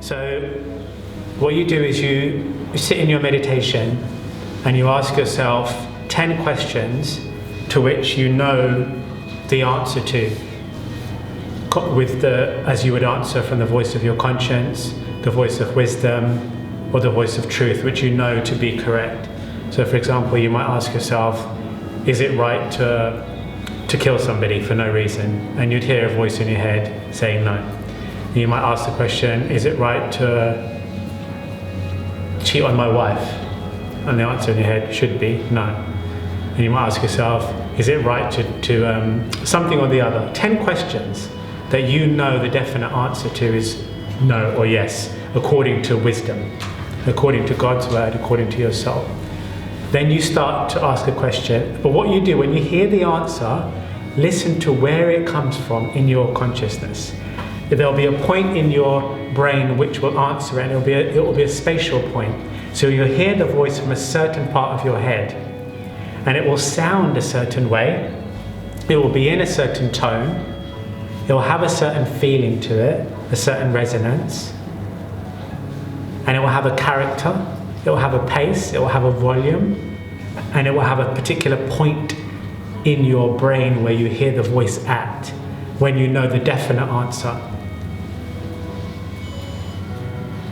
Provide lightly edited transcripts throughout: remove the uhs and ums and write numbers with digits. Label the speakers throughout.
Speaker 1: So what you do is you sit in your meditation and you ask yourself 10 questions to which you know the answer to, as you would answer from the voice of your conscience, the voice of wisdom, or the voice of truth, which you know to be correct. So for example, you might ask yourself, is it right to kill somebody for no reason? And you'd hear a voice in your head saying no. And you might ask the question, is it right to cheat on my wife? And the answer in your head should be no. And you might ask yourself, is it right to something or the other? 10 questions that you know the definite answer to is no or yes, according to wisdom, according to God's word, according to your soul. Then you start to ask a question, but what you do when you hear the answer, listen to where it comes from in your consciousness. There'll be a point in your brain which will answer it, and it will be a spatial point. So you'll hear the voice from a certain part of your head, and it will sound a certain way, it will be in a certain tone, it will have a certain feeling to it, a certain resonance, and it will have a character, it will have a pace, it will have a volume, and it will have a particular point in your brain where you hear the voice at, when you know the definite answer.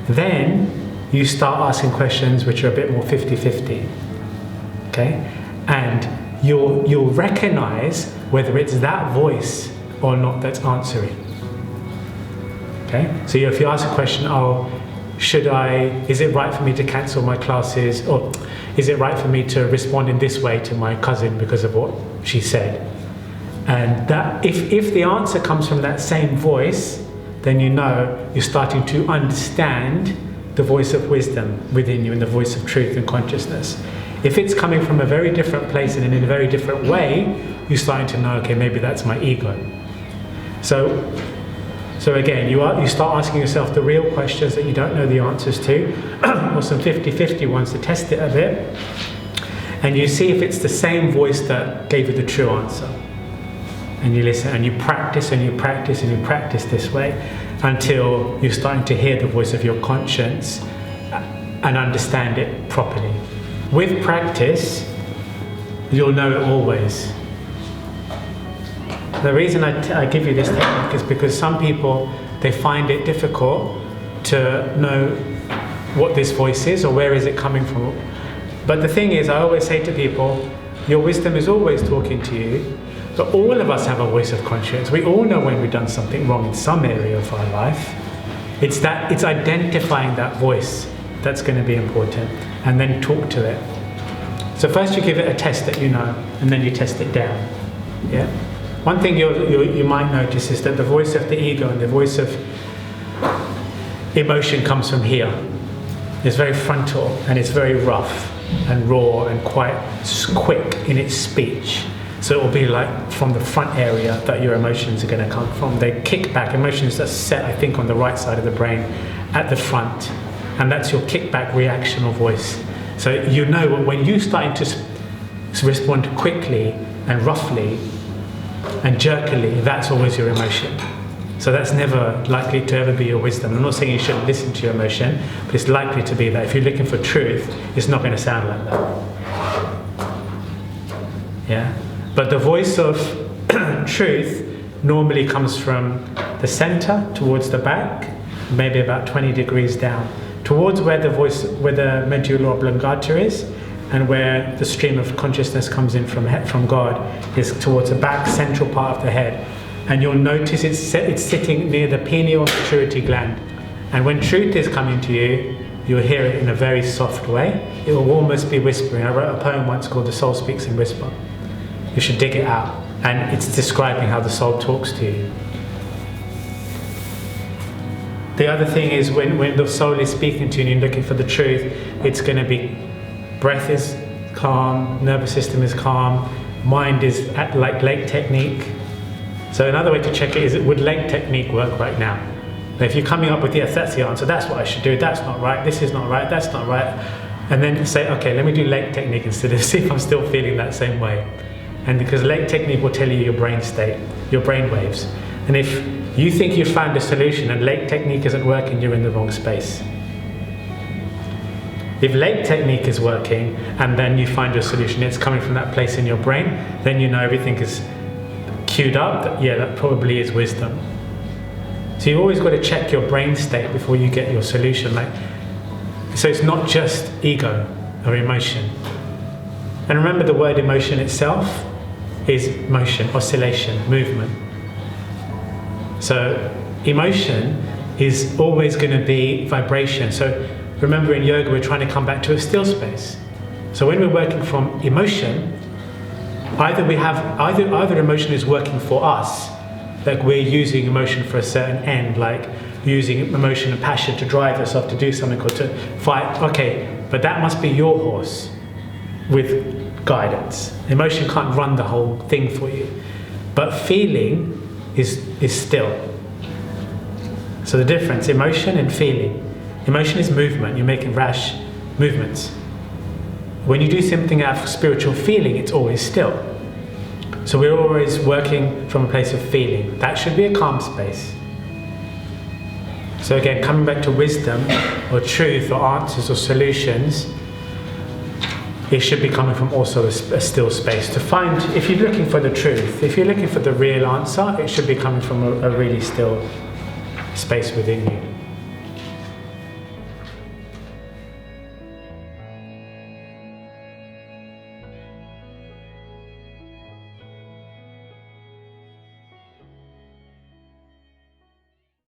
Speaker 1: Then you start asking questions which are a bit more 50-50, okay? And you'll recognize whether it's that voice or not that's answering, okay? So if you ask a question, is it right for me to cancel my classes? Or is it right for me to respond in this way to my cousin because of what she said? And that if the answer comes from that same voice, then you know you're starting to understand the voice of wisdom within you and the voice of truth and consciousness. If it's coming from a very different place and in a very different way, you're starting to know, okay, maybe that's my ego. So again, you start asking yourself the real questions that you don't know the answers to, or some 50-50 ones to test it a bit, and you see if it's the same voice that gave you the true answer. And you listen, and you practice, and you practice, and you practice this way until you're starting to hear the voice of your conscience and understand it properly. With practice, you'll know it always. The reason I give you this technique is because some people, they find it difficult to know what this voice is or where is it coming from. But the thing is, I always say to people, your wisdom is always talking to you, but all of us have a voice of conscience. We all know when we've done something wrong in some area of our life. It's identifying that voice that's going to be important, and then talk to it. So first you give it a test that you know, and then you test it down. Yeah. One thing you might notice is that the voice of the ego and the voice of emotion comes from here. It's very frontal and it's very rough and raw and quite quick in its speech. So it will be like from the front area that your emotions are going to come from. They kick back. Emotions are set, I think, on the right side of the brain at the front. And that's your kickback reactional voice. So you know when you're starting to respond quickly and roughly and jerkily, that's always your emotion. So that's never likely to ever be your wisdom. I'm not saying you shouldn't listen to your emotion, but it's likely to be that. If you're looking for truth, it's not going to sound like that. Yeah? But the voice of truth normally comes from the center towards the back, maybe about 20 degrees down, towards where the medulla oblongata is, and where the stream of consciousness comes in from God is towards the back central part of the head. And you'll notice it's sitting near the pineal pituitary gland. And when truth is coming to you, you'll hear it in a very soft way. It will almost be whispering. I wrote a poem once called The Soul Speaks in Whisper. You should dig it out. And it's describing how the soul talks to you. The other thing is when the soul is speaking to you and you're looking for the truth, it's going to be breath is calm, nervous system is calm, mind is at like lake technique. So another way to check it is, would lake technique work right now? If you're coming up with, yes, that's the answer, that's what I should do, that's not right, this is not right, that's not right. And then say, okay, let me do lake technique instead of see if I'm still feeling that same way. And because lake technique will tell you your brain state, your brain waves. And if you think you've found a solution and lake technique isn't working, you're in the wrong space. If lake technique is working and then you find your solution, it's coming from that place in your brain, then you know everything is queued up. Yeah, that probably is wisdom. So you've always got to check your brain state before you get your solution. So it's not just ego or emotion. And remember, the word emotion itself is motion, oscillation, movement. So emotion is always going to be vibration. So remember, in yoga, we're trying to come back to a still space. So when we're working from emotion, either emotion is working for us, like we're using emotion for a certain end, like using emotion and passion to drive yourself to do something or to fight. Okay, but that must be your horse with guidance. Emotion can't run the whole thing for you. But feeling is still. So the difference, emotion and feeling. Emotion is movement, you're making rash movements. When you do something out of spiritual feeling, it's always still. So we're always working from a place of feeling. That should be a calm space. So again, coming back to wisdom or truth or answers or solutions, it should be coming from also a still space. To find, if you're looking for the truth, if you're looking for the real answer, it should be coming from a really still space within you.